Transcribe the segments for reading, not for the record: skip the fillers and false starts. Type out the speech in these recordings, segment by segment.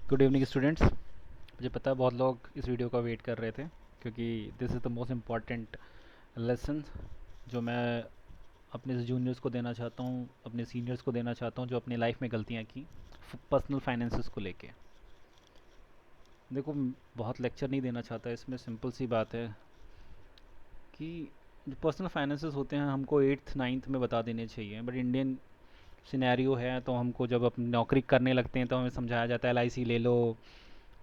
Good evening students. मुझे पता है बहुत लोग इस वीडियो का वेट कर रहे थे क्योंकि this is the most important lesson जो मैं अपने जूनियर्स को देना चाहता हूँ, अपने सीनियर्स को देना चाहता हूँ जो अपनी लाइफ में गलतियाँ की पर्सनल फाइनेंसेस को लेके। देखो, बहुत लेक्चर नहीं देना चाहता, इसमें सिंपल सी बात है कि जो पर्सनल फाइनेंसेस होते हैं हमको एट्थ नाइन्थ में बता देने चाहिए, बट इंडियन सिनेरियो है तो हमको जब अपनी नौकरी करने लगते हैं तो हमें समझाया जाता है LIC ले लो,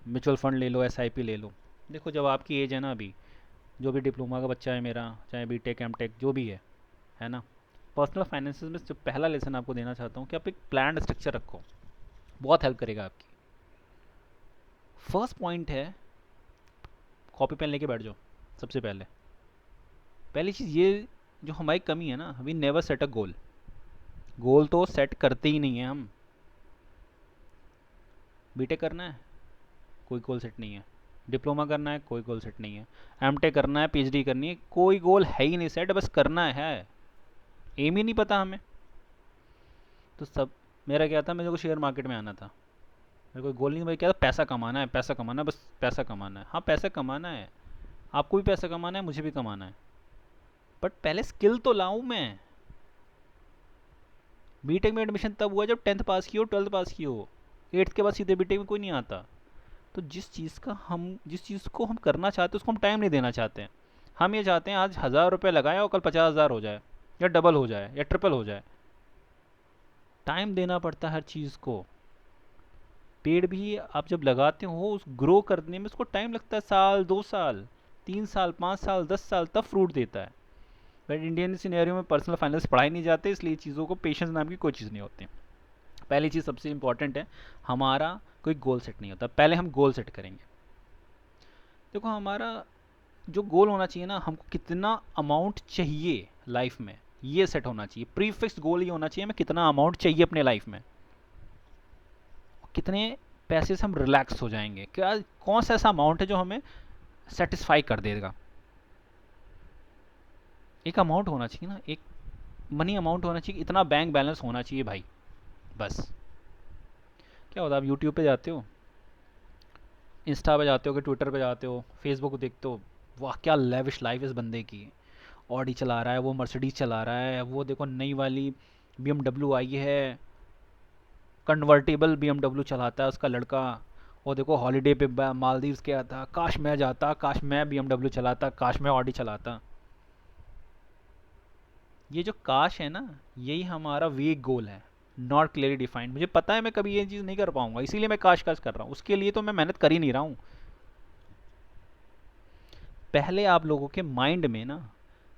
म्यूचुअल फंड ले लो, SIP ले लो। देखो, जब आपकी एज है ना, अभी जो भी डिप्लोमा का बच्चा है मेरा, चाहे BTech MTech जो भी है ना, पर्सनल फाइनेंसेस में जो पहला लेसन आपको देना चाहता हूँ कि आप एक प्लान स्ट्रक्चर रखो, बहुत हेल्प करेगा आपकी। फर्स्ट पॉइंट है, कॉपी पेन लेके बैठ जाओ। सबसे पहली चीज़ ये जो हमारी कमी है ना, वी नेवर सेट अ गोल। गोल तो सेट करते ही नहीं है हम। बीटेक करना है, कोई गोल सेट नहीं है। डिप्लोमा करना है, कोई गोल सेट नहीं है। MTech करना है, PhD करनी है, कोई गोल है ही नहीं सेट, बस करना है। एम ही नहीं पता हमें। तो सब, मेरा क्या था, मेरे को शेयर मार्केट में आना था। मेरे को गोल नहीं, भाई क्या था, पैसा कमाना है, पैसा कमाना है, बस पैसा कमाना है। हाँ, पैसा कमाना है, आपको भी पैसा कमाना है, मुझे भी कमाना है, बट पहले स्किल तो लाऊं मैं। बीटेक में एडमिशन तब हुआ जब 10th पास की हो, 12th पास की हो। 8th के बाद सीधे बीटेक में कोई नहीं आता। तो जिस चीज़ को हम करना चाहते हैं उसको हम टाइम नहीं देना चाहते हैं। हम ये चाहते हैं आज 1000 रुपये लगाए और कल 50,000 हो जाए, या डबल हो जाए, या ट्रिपल हो जाए। टाइम देना पड़ता है हर चीज़ को। पेड़ भी आप जब लगाते हो, उस ग्रो करने में उसको टाइम लगता है, साल, 2 साल, 3 साल, 5 साल, 10 साल, तब फ्रूट देता है। बट इंडियन सिनेरियो में पर्सनल फाइनेंस पढ़ाई नहीं जाते, इसलिए चीज़ों को पेशेंस नाम की कोई चीज़ नहीं होती। पहली चीज़ सबसे इंपॉर्टेंट है, हमारा कोई गोल सेट नहीं होता, पहले हम गोल सेट करेंगे। देखो, हमारा जो गोल होना चाहिए ना, हमको कितना अमाउंट चाहिए लाइफ में, ये सेट होना चाहिए। प्रीफिक्स गोल ये होना चाहिए, हमें कितना अमाउंट चाहिए अपने लाइफ में, कितने पैसे से हम रिलैक्स हो जाएंगे, क्या कौन सा ऐसा अमाउंट है जो हमें सेटिस्फाई कर देगा। एक अमाउंट होना चाहिए ना, एक मनी अमाउंट होना चाहिए, इतना बैंक बैलेंस होना चाहिए भाई, बस। क्या होता है, आप यूट्यूब पे जाते हो, इंस्टा पे जाते हो, कि ट्विटर पे जाते हो, फेसबुक देखते हो, वाह क्या लेविश लाइफ इस बंदे की। ऑडी चला रहा है, वो मर्सिडीज चला रहा है, वो देखो नई वाली BMW आई है, कन्वर्टेबल BMW चलाता है उसका लड़का। वो देखो हॉलीडे पे मालदीव्स गया था, काश मैं जाता, काश मैं BMW चलाता, काश मैं ऑडी चलाता। ये जो काश है ना, यही हमारा वीक गोल है, नॉट क्लियरली डिफाइंड। मुझे पता है मैं कभी ये चीज़ नहीं कर पाऊंगा, इसीलिए मैं काश काश कर रहा हूँ, उसके लिए तो मैं मेहनत कर ही नहीं रहा हूँ। पहले आप लोगों के माइंड में ना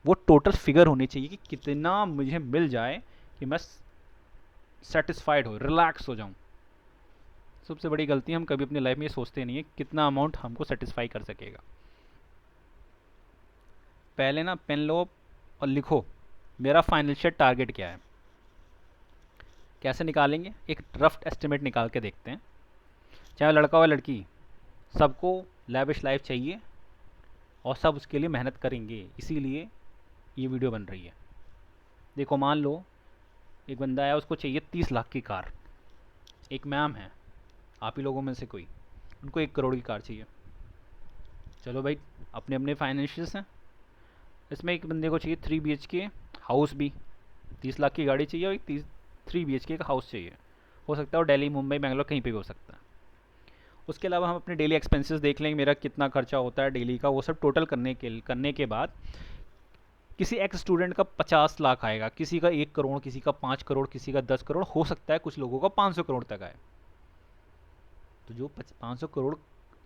वो टोटल फिगर होनी चाहिए कि कितना मुझे मिल जाए कि मैं सेटिस्फाइड हो, रिलैक्स हो जाऊं। सबसे बड़ी गलती हम कभी अपनी लाइफ में ये सोचते नहीं है कितना अमाउंट हमको सेटिस्फाई कर सकेगा। पहले ना पेन लो और लिखो, मेरा फाइनेंशियल टारगेट क्या है। कैसे निकालेंगे, एक रफ एस्टिमेट निकाल के देखते हैं। चाहे लड़का हो लड़की, सबको लैविश लाइफ चाहिए और सब उसके लिए मेहनत करेंगे, इसीलिए ये वीडियो बन रही है। देखो, मान लो एक बंदा है, उसको चाहिए 30 लाख की कार। एक मैम है, आप ही लोगों में से कोई, उनको 1 करोड़ की कार चाहिए। चलो भाई, अपने अपने फाइनेंशियल्स हैं। इसमें एक बंदे को चाहिए 3 BHK हाउस भी, 30 लाख की गाड़ी चाहिए और एक 3 BHK का हाउस चाहिए। हो सकता है वो दिल्ली, मुंबई, बेंगलोर कहीं पे भी हो सकता है। उसके अलावा हम अपने डेली एक्सपेंसेस देख लेंगे, मेरा कितना खर्चा होता है डेली का, वो सब टोटल करने के बाद किसी एक्स स्टूडेंट का 50 लाख आएगा, किसी का 1 करोड़, किसी का 5 करोड़, किसी का 10 करोड़, हो सकता है कुछ लोगों का 500 करोड़ तक आए। तो जो 500 करोड़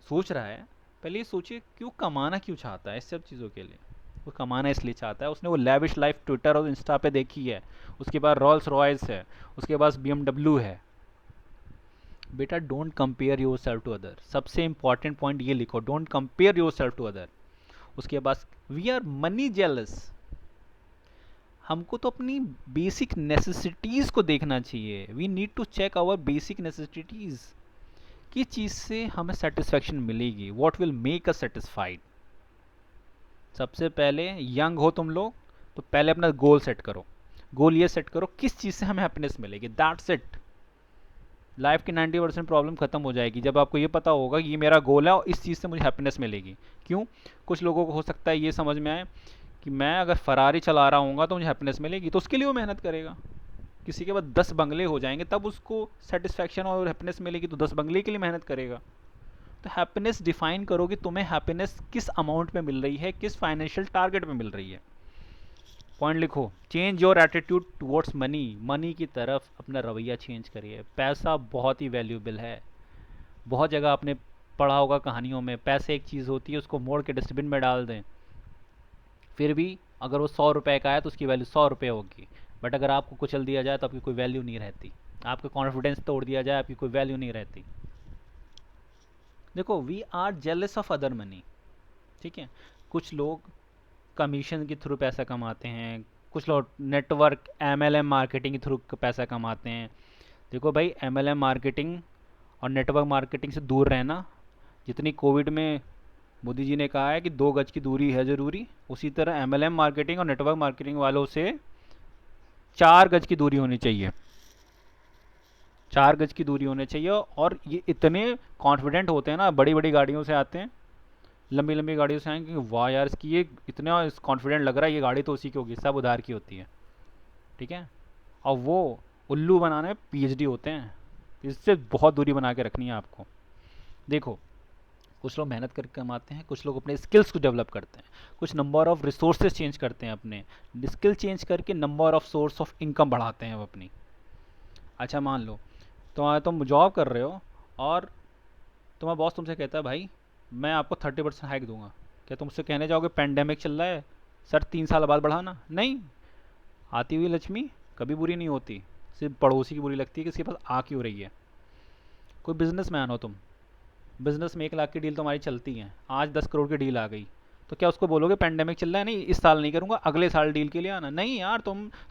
सोच रहा है, पहले ये सोचिए क्यों कमाना, क्यों चाहता है इस सब चीज़ों के लिए। वो कमाना इसलिए चाहता है, उसने वो लैविश लाइफ ट्विटर और इंस्टा पे देखी है, उसके बाद रॉल्स रॉयस है, उसके पास BMW है। बेटा, don't compare yourself to other, सबसे इंपॉर्टेंट पॉइंट ये लिखो, don't compare yourself to other. उसके बाद वी आर मनी जेलस। हमको तो अपनी बेसिक नेसेसिटीज़ को देखना चाहिए, we need to check our basic necessities. किस चीज़ से हमें सेटिस्फैक्शन मिलेगी, what will make us satisfied. सबसे पहले यंग हो तुम लोग, तो पहले अपना गोल सेट करो। गोल ये सेट करो किस चीज़ से हमें हैप्पीनेस मिलेगी, दैट्स इट। लाइफ की 90% प्रॉब्लम खत्म हो जाएगी जब आपको ये पता होगा कि ये मेरा गोल है और इस चीज़ से मुझे हैप्पीनेस मिलेगी। क्यों? कुछ लोगों को हो सकता है ये समझ में आए कि मैं अगर फरारी चला रहा हूँ तो मुझे हैप्पीनेस मिलेगी, तो उसके लिए वो मेहनत करेगा। किसी के बाद 10 बंगले हो जाएंगे तब उसको सेटिस्फैक्शन और हैप्पीनेस मिलेगी, तो 10 बंगले के लिए मेहनत करेगा। तो हैप्पीनेस डिफाइन करो कि तुम्हें हैप्पीनेस किस अमाउंट में मिल रही है, किस फाइनेंशियल टारगेट में मिल रही है। पॉइंट लिखो, change your attitude towards money. Money की तरफ अपना रवैया चेंज करिए। पैसा बहुत ही वैल्यूएबल है। बहुत जगह आपने पढ़ा होगा कहानियों में, पैसे एक चीज़ होती है उसको मोड़ के डस्टबिन में डाल दें, फिर भी अगर वो 100 रुपये का है तो उसकी वैल्यू 100 रुपये होगी। बट अगर आपको कुचल दिया जाए तो आपकी कोई वैल्यू नहीं रहती। आपका कॉन्फिडेंस तोड़ दिया जाए, आपकी कोई वैल्यू नहीं रहती। देखो, we are jealous of other money, ठीक है। कुछ लोग कमीशन के थ्रू पैसा कमाते हैं, कुछ लोग नेटवर्क MLM मार्केटिंग के थ्रू पैसा कमाते हैं। देखो भाई, MLM मार्केटिंग और नेटवर्क मार्केटिंग से दूर रहना। जितनी कोविड में मोदी जी ने कहा है कि 2 गज की दूरी है ज़रूरी, उसी तरह MLM मार्केटिंग और नेटवर्क मार्केटिंग वालों से 4 गज की दूरी होनी चाहिए। 4 गज की दूरी होनी चाहिए। और ये इतने कॉन्फिडेंट होते हैं ना, बड़ी बड़ी गाड़ियों से आते हैं, लंबी लंबी गाड़ियों से आएंगे, वाह यार इसकी ये इतना कॉन्फिडेंट लग रहा है, ये गाड़ी तो उसी की होगी, सब उधार की होती है, ठीक है। और वो उल्लू बनाने में PhD होते हैं। इससे बहुत दूरी बना के रखनी है आपको। देखो, कुछ लोग मेहनत करके कमाते हैं, कुछ लोग अपने स्किल्स को डेवलप करते हैं, कुछ नंबर ऑफ रिसोर्सेज चेंज करते हैं, अपने स्किल चेंज करके number of source of income बढ़ाते हैं वो अपनी। अच्छा, मान लो तुम जॉब कर रहे हो और तुम्हारा बॉस तुमसे कहता है भाई मैं आपको 30% हाइक दूंगा। क्या तुम उससे कहने जाओगे पेंडेमिक चल रहा है सर 3 साल बाद बढ़ाना? नहीं। आती हुई लक्ष्मी कभी बुरी नहीं होती, सिर्फ पड़ोसी की बुरी लगती है कि इसके पास आ क्यों रही है। कोई बिजनेसमैन हो तुम, बिजनेस में 1 लाख की डील तुम्हारी चलती है, आज 10 करोड़ की डील आ गई, तो क्या उसको बोलोगे पेंडेमिक चल रहा है नहीं इस साल नहीं करूंगा, अगले साल डील के लिए आना? नहीं यार,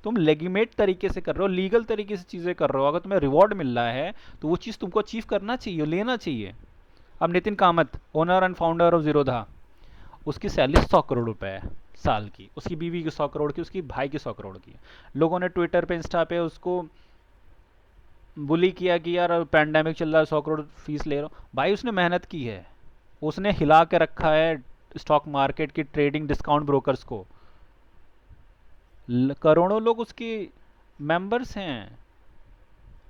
तुम लेगिमेट तरीके से कर रहे हो, लीगल तरीके से चीज़ें कर रहे हो। अगर तुम्हें रिवॉर्ड मिल रहा है तो वो चीज़ तुमको अचीव करना चाहिए, लेना चाहिए। अब Nitin Kamat, owner and founder of Zerodha, उसकी सैलरी 100 करोड़ रुपए है साल की, उसकी बीवी की 100 करोड़ की, उसकी भाई की 100 करोड़ की। लोगों ने ट्विटर पे, इंस्टा पे उसको बुली किया कि यार पैंडेमिक चल रहा है 100 करोड़ फीस ले रहा हूँ। भाई उसने मेहनत की है, उसने हिला के रखा है स्टॉक मार्केट की ट्रेडिंग डिस्काउंट ब्रोकर्स को। करोड़ों लोग उसकी मेंबर्स हैं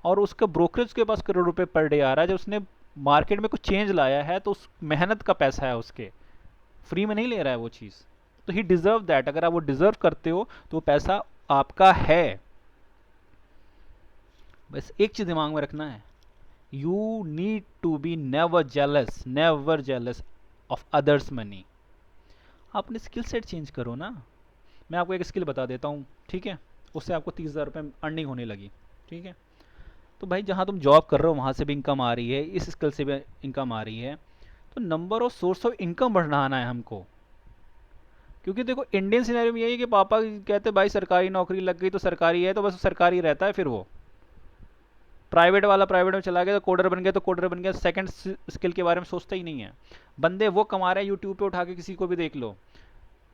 और उसका ब्रोकरेज के पास करोड़ रुपए पर डे आ रहा है। जब उसने मार्केट में कुछ चेंज लाया है तो उस मेहनत का पैसा है, उसके फ्री में नहीं ले रहा है वो चीज़। तो ही डिजर्व दैट। अगर आप वो डिजर्व करते हो तो वो पैसा आपका है। बस एक चीज़ दिमाग में रखना है, you need to be never jealous of others money. आप अपने स्किल सेट चेंज करो ना। मैं आपको एक स्किल बता देता हूँ, ठीक है, उससे आपको 30,000 रुपये अर्निंग होने लगी, ठीक है। तो भाई जहाँ तुम जॉब कर रहे हो वहाँ से भी इनकम आ रही है, इस स्किल से भी इनकम आ रही है, तो number of source of income बढ़ाना है हमको। क्योंकि देखो, इंडियन सिनेरियो में यही है कि पापा कहते भाई सरकारी नौकरी लग गई तो सरकारी है, तो बस सरकारी रहता है। फिर वो प्राइवेट वाला प्राइवेट में चला गया तो कोडर बन गया, तो कोडर बन गया, सेकंड स्किल के बारे में सोचता ही नहीं है। बंदे वो कमा रहे हैं, यूट्यूब पे उठा के किसी को भी देख लो,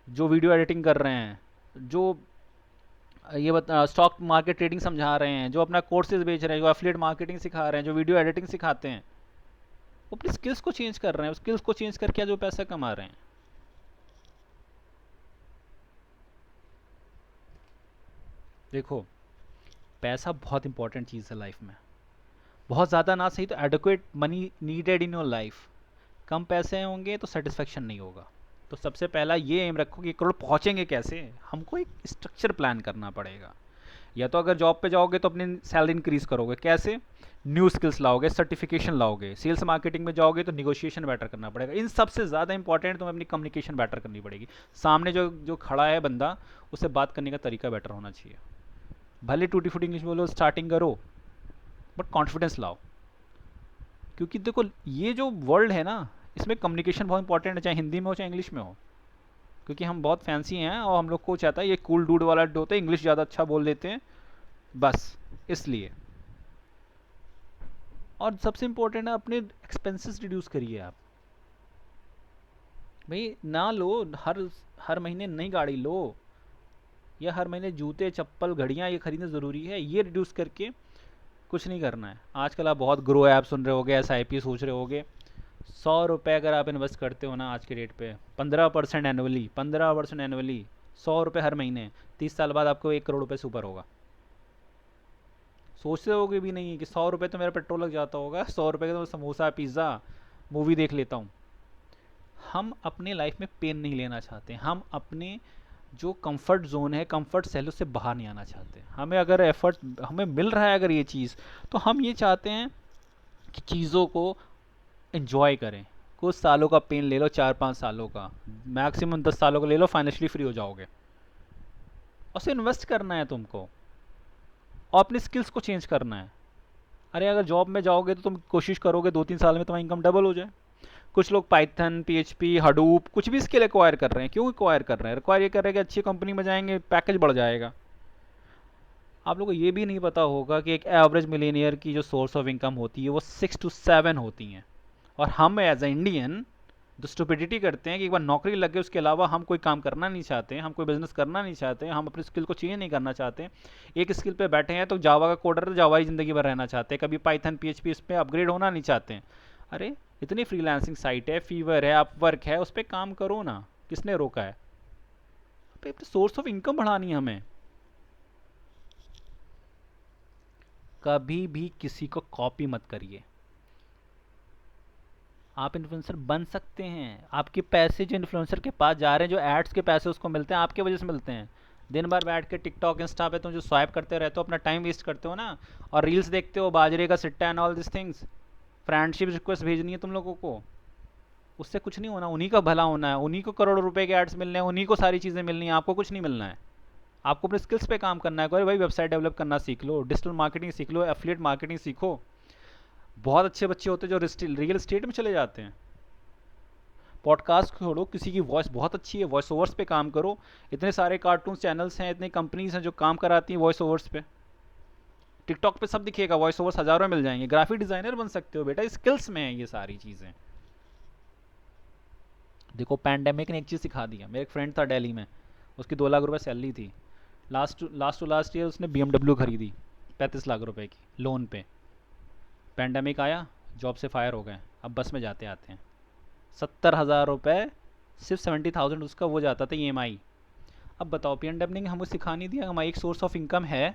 जो वीडियो एडिटिंग कर रहे हैं, जो ये बता स्टॉक मार्केट ट्रेडिंग समझा रहे हैं, जो अपना कोर्सेज बेच रहे हैं, जो एफिलिएट मार्केटिंग सिखा रहे हैं, जो वीडियो एडिटिंग सिखाते हैं, वो अपनी स्किल्स को चेंज कर रहे हैं। स्किल्स को चेंज करके जो पैसा कमा रहे हैं। देखो, पैसा बहुत इंपॉर्टेंट चीज़ है लाइफ में। बहुत ज़्यादा ना सही तो educate money needed in your life. कम पैसे होंगे तो सेटिस्फेक्शन नहीं होगा। तो सबसे पहला ये एम रखो कि करोड़ पहुँचेंगे कैसे। हमको एक स्ट्रक्चर प्लान करना पड़ेगा। या तो अगर जॉब पे जाओगे तो अपनी सैलरी इंक्रीज़ करोगे, कैसे? न्यू स्किल्स लाओगे, सर्टिफिकेशन लाओगे। सेल्स मार्केटिंग में जाओगे तो निगोशिएशन बेटर करना पड़ेगा। इन सबसे ज़्यादा इंपॉर्टेंट तुम्हें अपनी कम्युनिकेशन बेटर करनी पड़ेगी। सामने जो जो खड़ा है बंदा, उससे बात करने का तरीका बेटर होना चाहिए। भले टूटी फूटी इंग्लिश बोलो, स्टार्टिंग करो, बट कॉन्फिडेंस लाओ। क्योंकि देखो, ये जो वर्ल्ड है ना, इसमें कम्युनिकेशन बहुत इंपॉर्टेंट है, चाहे हिंदी में हो चाहे इंग्लिश में हो। क्योंकि हम बहुत फैंसी हैं और हम लोग को चाहता है ये कूल डूड वाला होता है, इंग्लिश ज़्यादा अच्छा बोल लेते हैं, बस इसलिए। और सबसे इंपॉर्टेंट है, अपने एक्सपेंसेस रिड्यूस करिए आप। भाई ना लो, हर हर महीने नई गाड़ी लो, या हर महीने जूते चप्पल घड़ियाँ ये खरीदना ज़रूरी है, ये रिड्यूस करके कुछ नहीं करना है। आजकल आप बहुत ग्रो ऐप सुन रहे होगे, SIP सोच रहे होगे। 100 रुपये अगर आप इन्वेस्ट करते हो ना आज के डेट पे, 15% एनुअली, 15% एनुअली, 100 रुपये हर महीने, 30 साल बाद आपको 1 करोड़ रुपये से ऊपर होगा। सोचते होगे भी नहीं कि 100 रुपये तो मेरा पेट्रोल लग जाता होगा, 100 रुपये का तो समोसा, पिज़्ज़ा, मूवी देख लेता हूँ। हम अपने लाइफ में पेन नहीं लेना चाहते, हम अपने जो कंफर्ट जोन है, कंफर्ट सेल, उससे बाहर नहीं आना चाहते। हमें अगर एफर्ट हमें मिल रहा है अगर ये चीज़, तो हम ये चाहते हैं कि चीज़ों को इन्जॉय करें। कुछ सालों का पेन ले लो, 4-5 सालों का, मैक्सिमम 10 सालों का ले लो, फाइनेंशियली फ्री हो जाओगे। और उसे इन्वेस्ट करना है तुमको, और अपनी स्किल्स को चेंज करना है। अरे अगर जॉब में जाओगे तो तुम कोशिश करोगे 2-3 साल में तुम्हारी इनकम डबल हो जाए। कुछ लोग पाइथन, PHP, हडूप, कुछ भी स्किल एक्वायर कर रहे हैं। क्यों एक्वायर कर रहे हैं? एक्वायर ये कर रहे हैं कि अच्छी कंपनी में जाएंगे, पैकेज बढ़ जाएगा। आप लोगों को ये भी नहीं पता होगा कि एक एवरेज मिलेनियर की जो सोर्स ऑफ इनकम होती है वो 6 to 7 होती हैं। और हम एज ए इंडियन जो स्टुपिडिटी करते हैं कि एक बार नौकरी लग गई, उसके अलावा हम कोई काम करना नहीं चाहते, हम कोई बिजनेस करना नहीं चाहते, हम अपनी स्किल को चेंज नहीं करना चाहते। एक स्किल पे बैठे हैं तो जावा का कोडर तो जावा ही ज़िंदगी भर रहना चाहते हैं, कभी पाइथन, PHP इस पर अपग्रेड होना नहीं चाहते हैं। अरे इतनी फ्रीलांसिंग साइट है, फीवर है, अपवर्क है, उस पर काम करो ना, किसने रोका है? अपने सोर्स ऑफ इनकम बढ़ानी है हमें। कभी भी किसी को कॉपी मत करिए। आप इन्फ्लुएंसर बन सकते हैं। आपके पैसे जो इन्फ्लुएंसर के पास जा रहे हैं, जो एड्स के पैसे उसको मिलते हैं, आपके वजह से मिलते हैं। दिन भर बैठ के टिकटॉक, इंस्टा पे तुम जो स्वाइप करते रहते हो, अपना टाइम वेस्ट करते हो ना, और रील्स देखते हो, बाजरे का सिट्टा and all this things, friendship request भेजनी है तुम लोगों को, उससे कुछ नहीं होना। उन्हीं का भला होना है, उन्हीं को करोड़ों रुपए के एड्स मिलने हैं, उन्हीं को सारी चीज़ें मिलनी है, आपको कुछ नहीं मिलना है। आपको अपने स्किल्स पे काम करना है। कोई भाई वेबसाइट डेवलप करना सीख लो, डिजिटल मार्केटिंग सीख लो, एफिलिएट मार्केटिंग सीखो। बहुत अच्छे बच्चे होते हैं जो रियल एस्टेट में चले जाते हैं। पॉडकास्ट छोड़ो, किसी की वॉइस बहुत अच्छी है, वॉइस ओवर्स पे काम करो। इतने सारे कार्टून चैनल्स हैं, इतनी कंपनीज हैं जो काम कराती हैं वॉइस ओवर्स पे। टिकटॉक पे सब दिखेगा, वॉइस ओवर्स हज़ारों मिल जाएंगे। ग्राफिक डिज़ाइनर बन सकते हो बेटा, स्किल्स में है ये सारी चीज़ें। देखो पैंडेमिक ने एक चीज़ सिखा दिया। मेरा एक फ्रेंड था दिल्ली में, उसकी 2 लाख रुपए सैलरी थी। लास्ट ईयर उसने BMW खरीदी 35 लाख रुपए की लोन पे। पैंडेमिक आया, जॉब से फायर हो गए, अब बस में जाते आते हैं। 70,000 रुपये, सिर्फ 70,000 उसका वो जाता था EMI। अब बताओ, पैंडेमिक ने हमें सिखा नहीं दिया हमारी एक सोर्स ऑफ इनकम है,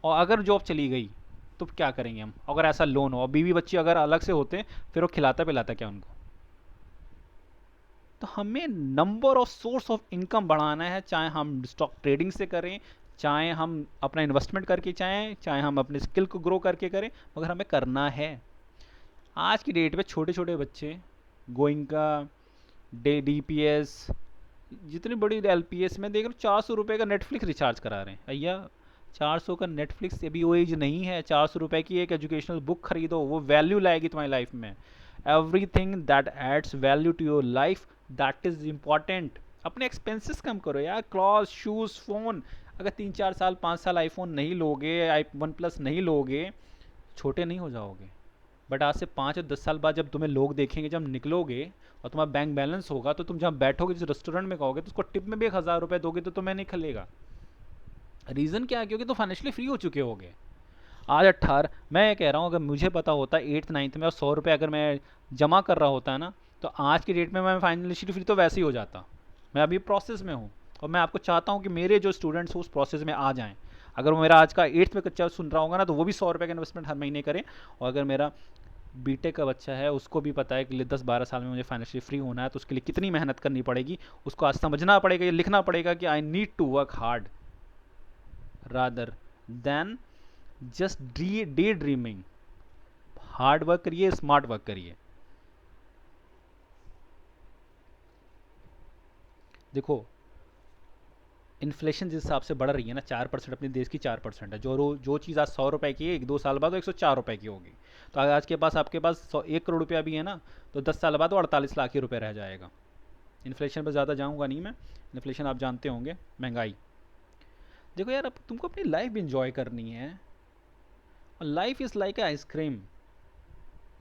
और अगर जॉब चली गई तो क्या करेंगे हम? अगर ऐसा लोन हो और बीवी बच्चे अगर अलग से होते, फिर वो खिलाता पिलाता क्या उनको? तो हमें number of source of income बढ़ाना है, चाहे हम स्टॉक ट्रेडिंग से करें, चाहे हम अपना इन्वेस्टमेंट करके, चाहे चाहे हम अपने स्किल को ग्रो करके करें, मगर हमें करना है। आज की डेट में छोटे छोटे बच्चे गोइंका, DPS, जितनी बड़ी LPS में देख रहे हो, 400 रुपये का नेटफ्लिक्स रिचार्ज करा रहे हैं। भैया 400 का नेटफ्लिक्स अभी वो एज नहीं है। 400 रुपये की एक एजुकेशनल बुक खरीदो, वो वैल्यू लाएगी तुम्हारी लाइफ में। Everything that adds value to your life, that is important. अपने एक्सपेंसेस कम करो यार, क्लॉथ, शूज़, फ़ोन। अगर 3-4 साल 5 साल आईफोन नहीं लोगे, OnePlus नहीं लोगे, छोटे नहीं हो जाओगे। बट आज से 5 और 10 साल बाद जब तुम्हें लोग देखेंगे, जब निकलोगे और तुम्हारा बैंक बैलेंस होगा, तो तुम जहाँ बैठोगे, जिस रेस्टोरेंट में कहोगे, तो उसको टिप में भी 1,000 रुपये दोगे तो तुम्हें नहीं खलेगा। रीज़न क्या है? क्योंकि तो फाइनेंशियली फ्री हो चुके होगे। आज 18, मैं ये कह रहा हूँ, अगर मुझे पता होता 8th 9th में और 100 रुपये अगर मैं जमा कर रहा होता है ना, तो आज की डेट में मैं फाइनेंशियली फ्री तो वैसे ही हो जाता। मैं अभी प्रोसेस में हूँ, और मैं आपको चाहता हूँ कि मेरे जो स्टूडेंट्स उस प्रोसेस में आ जाएँ। अगर वो मेरा आज का 8th में बच्चा सुन रहा होगा ना, तो वो भी 100 रुपये का इन्वेस्टमेंट हर महीने करें। और अगर मेरा B.Tech का बच्चा है, उसको भी पता है कि 10-12 साल में मुझे फाइनेंशियली फ्री होना है, तो उसके लिए कितनी मेहनत करनी पड़ेगी, उसको आज समझना पड़ेगा, ये लिखना पड़ेगा कि I need to work hard rather than just daydreaming. Hard work करिए, स्मार्ट वर्क करिए। देखो इन्फ्लेशन जिस हिसाब से बढ़ रही है ना, 4% अपने देश की 4% है। जो चीज़ आज 100 रुपये की है, 1-2 साल बाद वो 104 रुपये की होगी। तो अगर आज के पास आपके पास 1 करोड़ रुपया भी है ना, तो 10 साल बाद वो 48 लाख ही रुपये रह जाएगा। इन्फ्लेशन पर ज़्यादा जाऊँगा नहीं मैं। इन्फ्लेशन आप जानते होंगे, महंगाई। देखो यार, अब तुमको अपनी लाइफ भी इंजॉय करनी है, और लाइफ इज़ लाइक आइसक्रीम,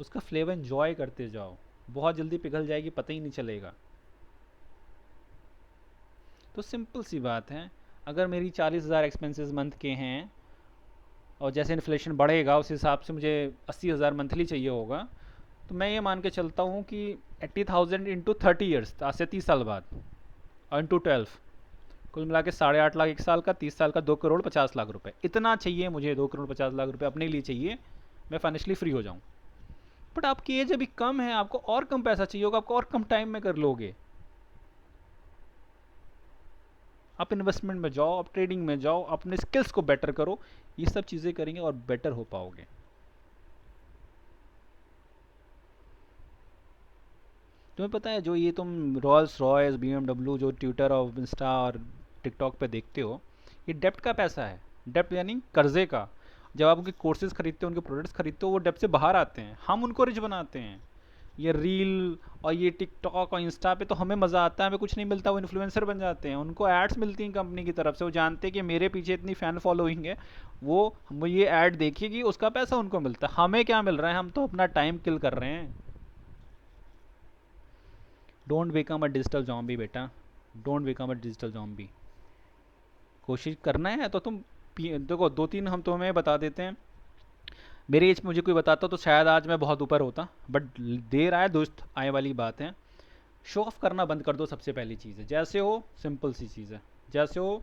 उसका फ्लेवर इंजॉय करते जाओ। बहुत जल्दी पिघल जाएगी, पता ही नहीं चलेगा। तो सिंपल सी बात है, अगर मेरी 40,000 एक्सपेंसेस मंथ के हैं, और जैसे इन्फ्लेशन बढ़ेगा उस हिसाब से मुझे 80,000 मंथली चाहिए होगा, तो मैं ये मान के चलता हूँ कि 80,000 इंटू 30 ईयर्स, आज से 30 साल बाद, और इंटू 12, कुल मिला के 8.5 लाख एक साल का, 30 साल का 2,50,00,000 रुपये, इतना चाहिए मुझे, 2,50,00,000 रुपये अपने लिए चाहिए, मैं फाइनेंशियली फ्री हो जाऊँ। बट आपकी एज अभी कम है, आपको और कम पैसा चाहिए होगा, आपको और कम टाइम में कर लोगे। आप इन्वेस्टमेंट में जाओ, आप ट्रेडिंग में जाओ, अपने स्किल्स को बेटर करो, ये सब चीज़ें करेंगे और बेटर हो पाओगे। तुम्हें पता है जो ये तुम रॉल्स रॉयस BMW जो ट्विटर और इंस्टा और टिकटॉक पे देखते हो, ये डेप्ट का पैसा है। डेप्ट यानी कर्जे का। जब आप उनके कोर्सेज खरीदते हो, उनके प्रोडक्ट्स खरीदते हो, वो डेप्ट से बाहर आते हैं, हम उनको रिच बनाते हैं। ये रील और ये टिकटॉक और इंस्टा पे तो हमें मज़ा आता है, हमें कुछ नहीं मिलता, वो इन्फ्लुएंसर बन जाते हैं, उनको एड्स मिलती हैं कंपनी की तरफ से, वो जानते हैं कि मेरे पीछे इतनी फ़ैन फॉलोइंग है, वो ये ऐड देखेगी, उसका पैसा उनको मिलता है। हमें क्या मिल रहा है? हम तो अपना टाइम किल कर रहे हैं। Don't become a digital zombie बेटा, don't become a digital zombie. कोशिश करना है तो तुम देखो, दो तीन हम तुम्हें बता देते हैं। मेरी एज में मुझे कोई बताता तो शायद आज मैं बहुत ऊपर होता, बट देर आए दोस्त आए वाली बात है। शो ऑफ करना बंद कर दो, सबसे पहली चीज़ है। जैसे हो, सिंपल सी चीज़ है, जैसे हो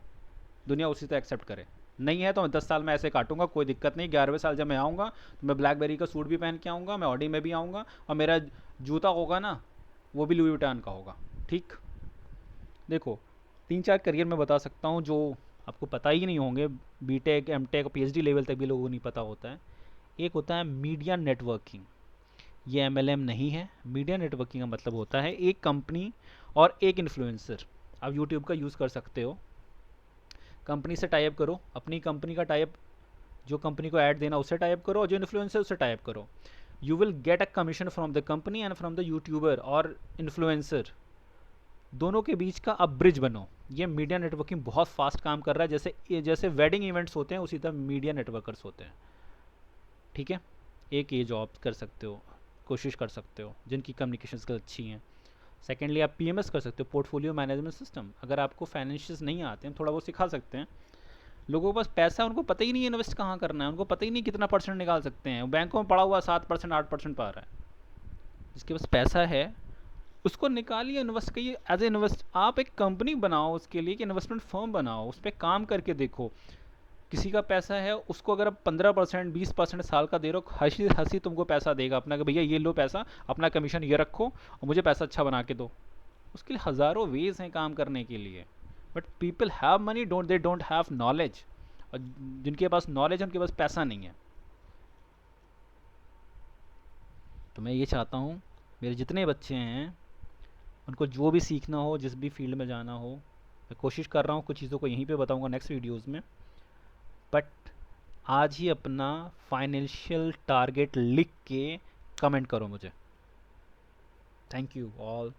दुनिया उसी तरह एक्सेप्ट करे। नहीं है तो मैं 10 साल में ऐसे काटूंगा, कोई दिक्कत नहीं। 11वें साल जब मैं आऊँगा तो मैं ब्लैकबेरी का सूट भी पहन के आऊँगा, मैं ऑडी में भी आऊँगा, और मेरा जूता होगा ना, वो भी लुई विटान का होगा। ठीक। देखो, 3-4 करियर मैं बता सकता हूँ जो आपको पता ही नहीं होंगे, बीटेक एमटेक पीएचडी लेवल तक भी लोगों को नहीं पता होता है। एक होता है मीडिया नेटवर्किंग। ये एमएलएम नहीं है। मीडिया नेटवर्किंग का मतलब होता है एक कंपनी और एक इन्फ्लुएंसर। आप यूट्यूब का यूज़ कर सकते हो, कंपनी से टाइप करो, अपनी कंपनी का टाइप, जो कंपनी को ऐड देना उससे टाइप करो, और जो इन्फ्लुएंसर उससे टाइप करो। You will get a commission from the company and from the YouTuber और इन्फ्लुएंसर। दोनों के बीच का अब ब्रिज बनो। ये मीडिया नेटवर्किंग बहुत फास्ट काम कर रहा है, जैसे वेडिंग इवेंट्स होते हैं उसी तरह मीडिया नेटवर्कर्स होते हैं। ठीक है। एक ये जॉब कर सकते हो, कोशिश कर सकते हो जिनकी कम्युनिकेशन स्किल अच्छी हैं। सेकेंडली आप पीएमएस कर सकते हो, पोर्टफोलियो मैनेजमेंट सिस्टम। अगर आपको फाइनेंशियल्स नहीं आते हैं, थोड़ा वो सिखा सकते हैं। लोगों के पास पैसा है, उनको पता ही नहीं है इन्वेस्ट कहाँ करना है, उनको पता ही नहीं कितना परसेंट निकाल सकते हैं। बैंकों में पड़ा हुआ 7% 8% पा रहा है। जिसके पास पैसा है उसको निकालिए, इन्वेस्ट करिए। एज ए इन्वेस्ट आप एक कंपनी बनाओ उसके लिए, कि इन्वेस्टमेंट फर्म बनाओ, उस पर काम करके देखो। किसी का पैसा है, उसको अगर आप 15% 20% साल का दे रहे हो, हंसी हंसी तुमको पैसा देगा अपना, कि भैया ये लो पैसा, अपना कमीशन ये रखो और मुझे पैसा अच्छा बना के दो। उसके लिए हज़ारों वेज हैं काम करने के लिए। But people have money, they don't have knowledge. और जिनके पास नॉलेज है उनके पास पैसा नहीं है। तो मैं ये चाहता हूँ मेरे जितने बच्चे हैं उनको जो भी सीखना हो, जिस भी फील्ड में जाना हो, मैं कोशिश कर रहा हूँ कुछ चीज़ों को यहीं पे बताऊँगा नेक्स्ट वीडियोज़ में। बट आज ही अपना फाइनेंशियल टारगेट लिख के कमेंट करो मुझे। Thank you all.